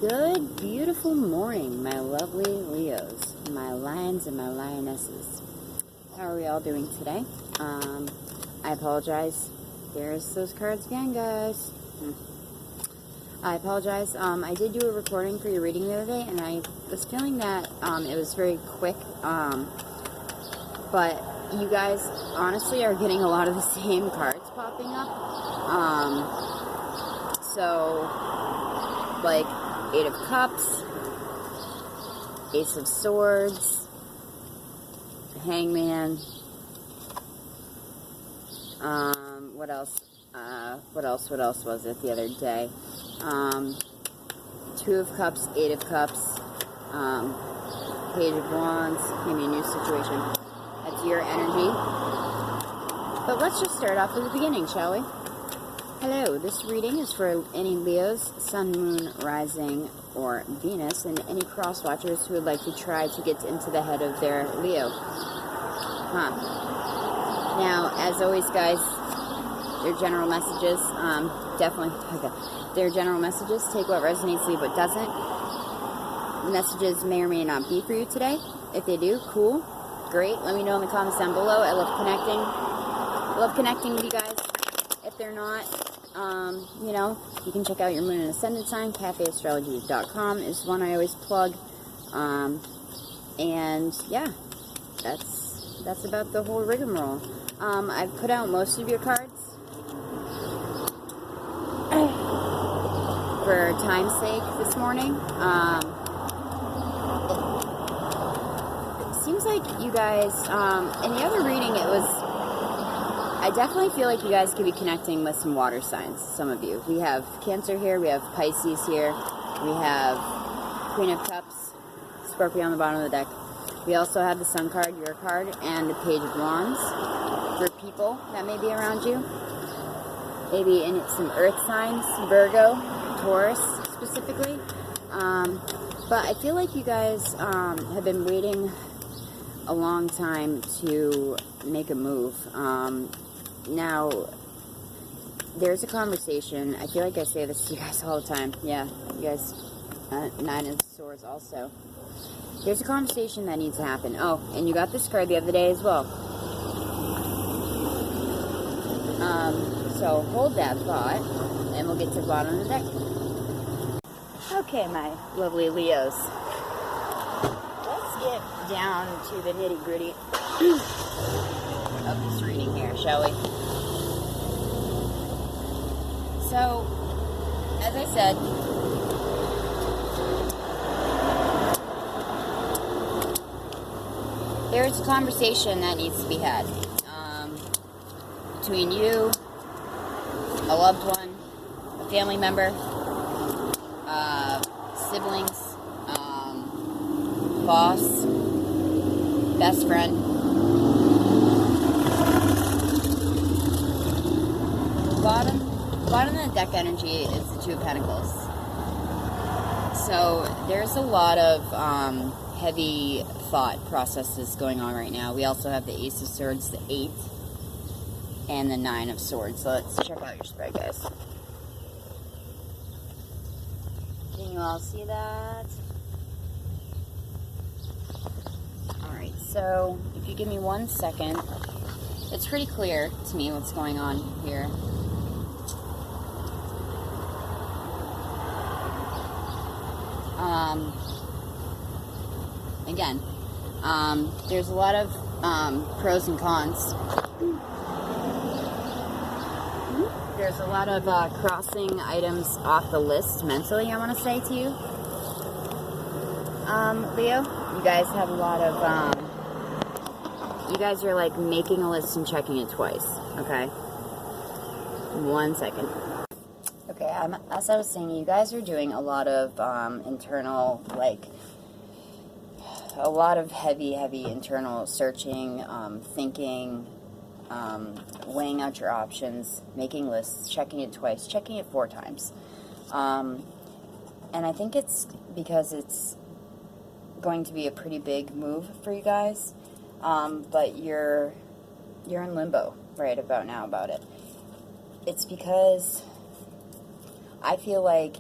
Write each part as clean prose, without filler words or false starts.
Good, beautiful morning, my lovely Leos, my lions and my lionesses. How are we all doing today? I apologize. There's those cards again, guys. I apologize. I did do a recording for your reading the other day, and I was feeling that it was very quick. But you guys honestly are getting a lot of the same cards popping up. So, like, Eight of Cups, Ace of Swords, Hangman, what else? What else was it the other day? Two of Cups, Eight of Cups, Page of Wands, maybe a new situation. That's your energy. But let's just start off with the beginning, shall we? Hello, this reading is for any Leos, Sun, Moon, Rising, or Venus, and any cross watchers who would like to try to get into the head of their Leo. Now, as always, guys, their general messages, their general messages, take what resonates, leave what doesn't. The messages may or may not be for you today. If they do, cool, great. Let me know in the comments down below. I love connecting. I love connecting with you guys. If they're not, you know, you can check out your moon and ascendant sign. CafeAstrology.com is one I always plug. And yeah, that's about the whole rigmarole. I've put out most of your cards for time's sake this morning. It seems like you guys, in the other reading, I definitely feel like you guys could be connecting with some water signs, some of you. We have Cancer here, we have Pisces here, we have Queen of Cups, Scorpio on the bottom of the deck. We also have the Sun card, your card, and the Page of Wands for people that may be around you. Maybe in some earth signs, Virgo, Taurus specifically. But I feel like you guys have been waiting a long time to make a move. Now, there's a conversation. I feel like I say this to you guys all the time. Yeah, you guys, Nine of Swords also. There's a conversation that needs to happen. Oh, and you got this card the other day as well. So hold that thought, and we'll get to the bottom of the deck. Okay, my lovely Leos. Let's get down to the nitty-gritty of this reading here, shall we? So, as I said, there's a conversation that needs to be had between you, a loved one, a family member, siblings, boss, best friend. Bottom of the deck energy is the Two of Pentacles. So there's a lot of heavy thought processes going on right now. We also have the Ace of Swords, the 8, and the 9 of Swords. So let's check out your spread, guys. Can you all see that? Alright, so if you give me 1 second, it's pretty clear to me what's going on here. Again, there's a lot of pros and cons. There's a lot of crossing items off the list mentally, I want to say to you. Leo, you guys have a lot of, you guys are like making a list and checking it twice, okay? 1 second. Okay, as I was saying, you guys are doing a lot of internal, like, a lot of heavy internal searching, thinking, weighing out your options, making lists, checking it twice, checking it 4 times. And I think it's because it's going to be a pretty big move for you guys, but you're in limbo right about now about it. It's because I feel like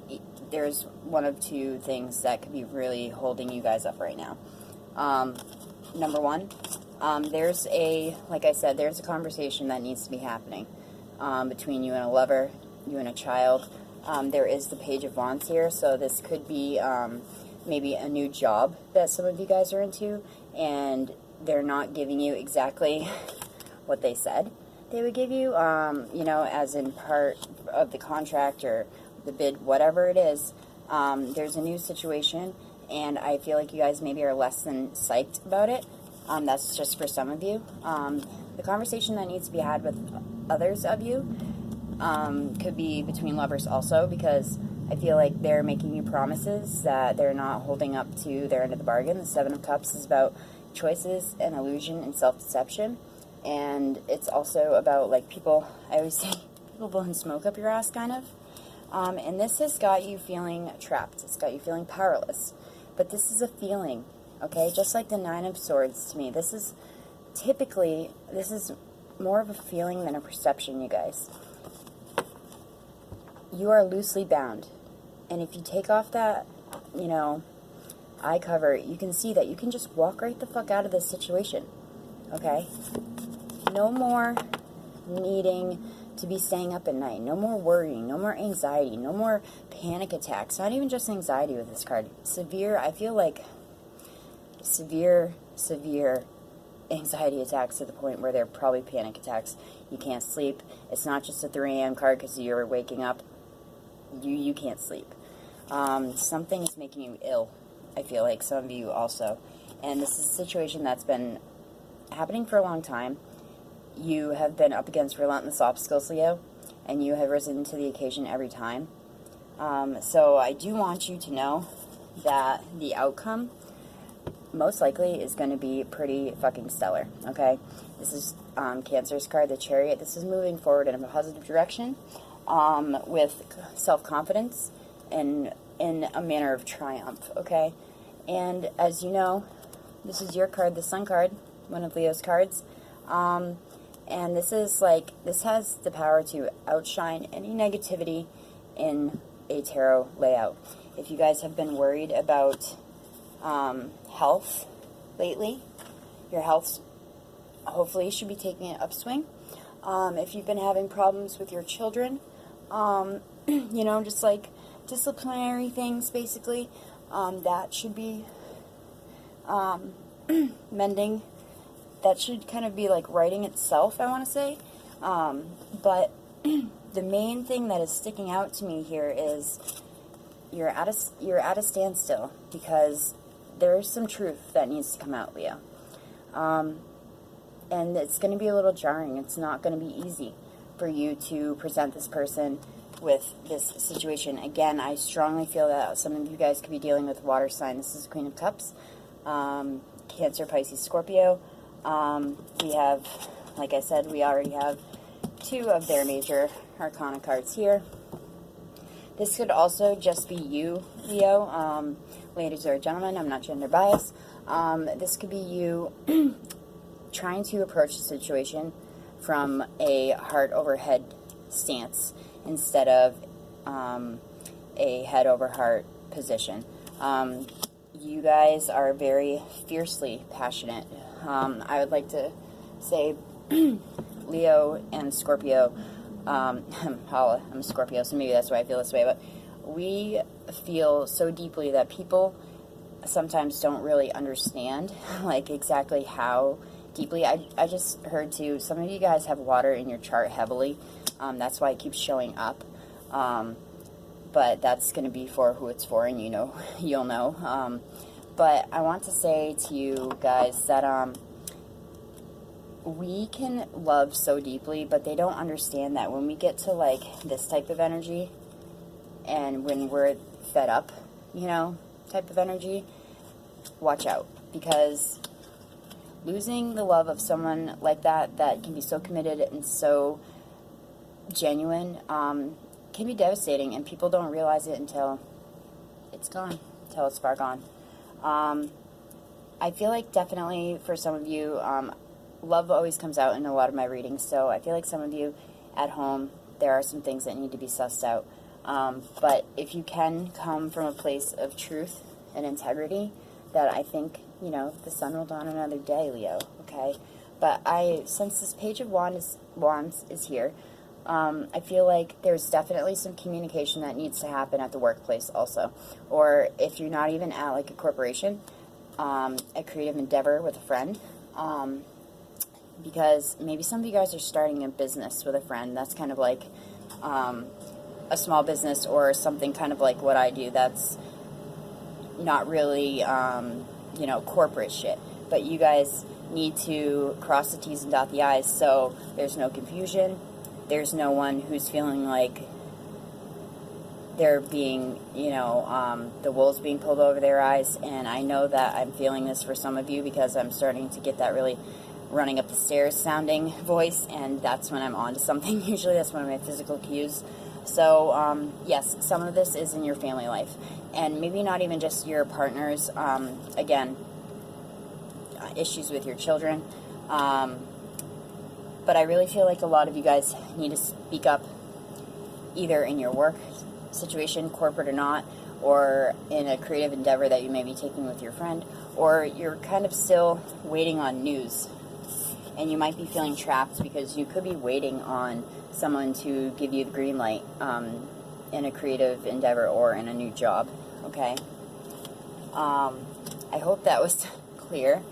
there's one of two things that could be really holding you guys up right now. Number one, there's like I said, there's a conversation that needs to be happening between you and a lover, you and a child. There is the Page of Wands here, so this could be maybe a new job that some of you guys are into, and they're not giving you exactly what they said they would give you, you know, as in part of the contract or the bid, whatever it is. There's a new situation, and I feel like you guys maybe are less than psyched about it. That's just for some of you. The conversation that needs to be had with others of you could be between lovers also, because I feel like they're making you promises that they're not holding up to their end of the bargain. The Seven of Cups is about choices and illusion and self-deception, and it's also about, like, people, I always say, people blowing smoke up your ass, kind of. And this has got you feeling trapped. It's got you feeling powerless. But this is a feeling, okay? Just like the Nine of Swords to me. This is more of a feeling than a perception, you guys. You are loosely bound. And if you take off that, you know, eye cover, you can see that you can just walk right the fuck out of this situation, okay? No more needing to be staying up at night. No more worrying. No more anxiety. No more panic attacks. Not even just anxiety with this card. Severe, I feel like severe anxiety attacks to the point where they're probably panic attacks. You can't sleep. It's not just a 3 a.m. card because you're waking up. You can't sleep. Something is making you ill, I feel like, some of you also. And this is a situation that's been happening for a long time. You have been up against relentless obstacles, Leo, and you have risen to the occasion every time. So I do want you to know that the outcome most likely is going to be pretty fucking stellar, okay? This is Cancer's card, the Chariot. This is moving forward in a positive direction with self-confidence and in a manner of triumph, okay? And as you know, this is your card, the Sun card, one of Leo's cards. And this is like, this has the power to outshine any negativity in a tarot layout. If you guys have been worried about health lately, your health hopefully should be taking an upswing. If you've been having problems with your children, you know, just like disciplinary things basically, that should be mending. That should kind of be like writing itself, I want to say. But the main thing that is sticking out to me here is you're at a standstill because there's some truth that needs to come out, Leo. And it's going to be a little jarring. It's not going to be easy for you to present this person with this situation. Again, I strongly feel that some of you guys could be dealing with water sign. This is Queen of Cups, Cancer, Pisces, Scorpio. We have, like I said, we already have 2 of their major arcana cards here. This could also just be you, Leo. Ladies or gentlemen, I'm not gender biased. This could be you trying to approach the situation from a heart over head stance instead of a head over heart position. You guys are very fiercely passionate. I would like to say Leo and Scorpio, I'm a Scorpio, so maybe that's why I feel this way, but we feel so deeply that people sometimes don't really understand, like, exactly how deeply. I just heard, too, some of you guys have water in your chart heavily. That's why it keeps showing up. But that's going to be for who it's for, and you know, you'll know. But I want to say to you guys that we can love so deeply, but they don't understand that when we get to, like, this type of energy, and when we're fed up, you know, type of energy, watch out. Because losing the love of someone like that can be so committed and so genuine, can be devastating, and people don't realize it until it's gone, until it's far gone. I feel like definitely for some of you, love always comes out in a lot of my readings, so I feel like some of you at home, there are some things that need to be sussed out. But if you can come from a place of truth and integrity, that I think, you know, the sun will dawn another day, Leo, okay? But since this Page of Wands is here, I feel like there's definitely some communication that needs to happen at the workplace also. Or if you're not even at like a corporation, a creative endeavor with a friend, because maybe some of you guys are starting a business with a friend that's kind of like a small business or something kind of like what I do that's not really, you know, corporate shit. But you guys need to cross the T's and dot the I's so there's no confusion. There's no one who's feeling like they're being, you know, the wool's being pulled over their eyes. And I know that I'm feeling this for some of you because I'm starting to get that really running up the stairs sounding voice, and that's when I'm on to something. Usually that's one of my physical cues. So, yes, some of this is in your family life. And maybe not even just your partners. Again, issues with your children. But I really feel like a lot of you guys need to speak up either in your work situation, corporate or not, or in a creative endeavor that you may be taking with your friend, or you're kind of still waiting on news. And you might be feeling trapped because you could be waiting on someone to give you the green light in a creative endeavor or in a new job, okay? I hope that was clear.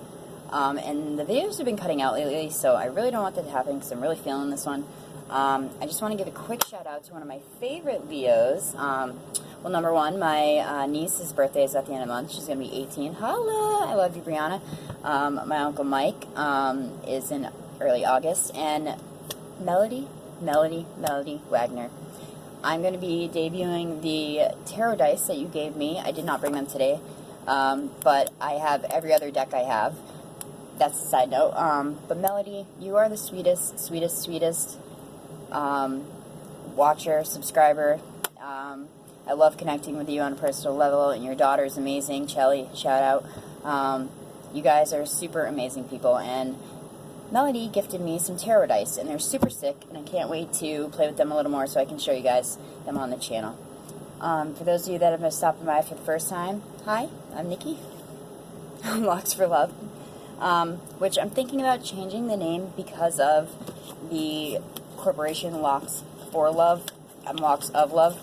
And the videos have been cutting out lately, so I really don't want that to happen because I'm really feeling this one. I just want to give a quick shout out to one of my favorite Leos. Well, number one, my niece's birthday is at the end of the month. She's going to be 18. Holla! I love you, Brianna. My uncle Mike is in early August. And Melody Wagner. I'm going to be debuting the tarot dice that you gave me. I did not bring them today, but I have every other deck I have. That's a side note. But Melody, you are the sweetest watcher, subscriber. I love connecting with you on a personal level, and your daughter is amazing. Shelly, shout out. You guys are super amazing people, and Melody gifted me some tarot dice, and they're super sick, and I can't wait to play with them a little more so I can show you guys them on the channel. For those of you that have been stopping by for the first time, hi, I'm Nikki. Locks for Love. Which I'm thinking about changing the name because of the corporation Locks for Love, Locks of Love.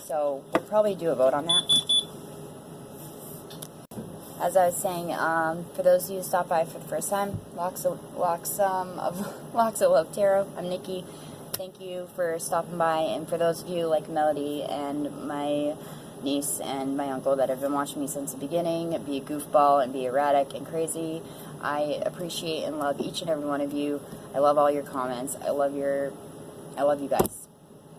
So we'll probably do a vote on that. As I was saying, for those of you who stopped by for the first time, Locks of Love Tarot, I'm Nikki. Thank you for stopping by, and for those of you like Melody and my niece and my uncle that have been watching me since the beginning, be a goofball and be erratic and crazy, I appreciate and love each and every one of you. I love all your comments. I love you guys.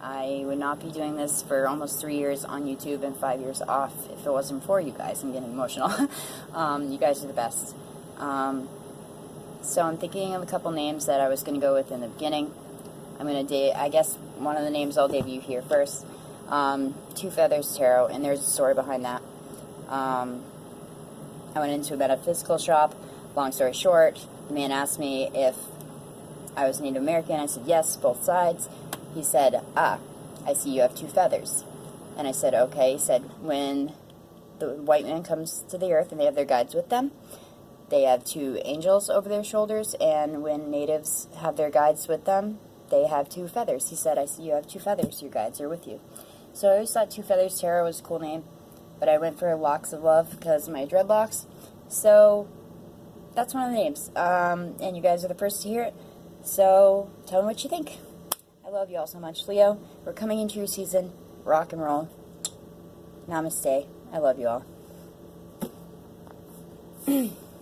I would not be doing this for almost 3 years on YouTube and 5 years off if it wasn't for you guys. I'm getting emotional. You guys are the best. So I'm thinking of a couple names that I was going to go with in the beginning. I'm going to I guess one of the names I'll debut here first. Two Feathers Tarot, and there's a story behind that. I went into a metaphysical shop. Long story short, the man asked me if I was Native American. I said yes, both sides. He said, I see you have two feathers. And I said, okay. He said, when the white man comes to the earth and they have their guides with them, they have two angels over their shoulders, and when natives have their guides with them, they have two feathers. He said, I see you have two feathers. Your guides are with you. So I always thought Two Feathers Tarot was a cool name, but I went for Locks of Love because of my dreadlocks. So that's one of the names. And you guys are the first to hear it. So tell me what you think. I love you all so much. Leo, we're coming into your season. Rock and roll. Namaste. I love you all.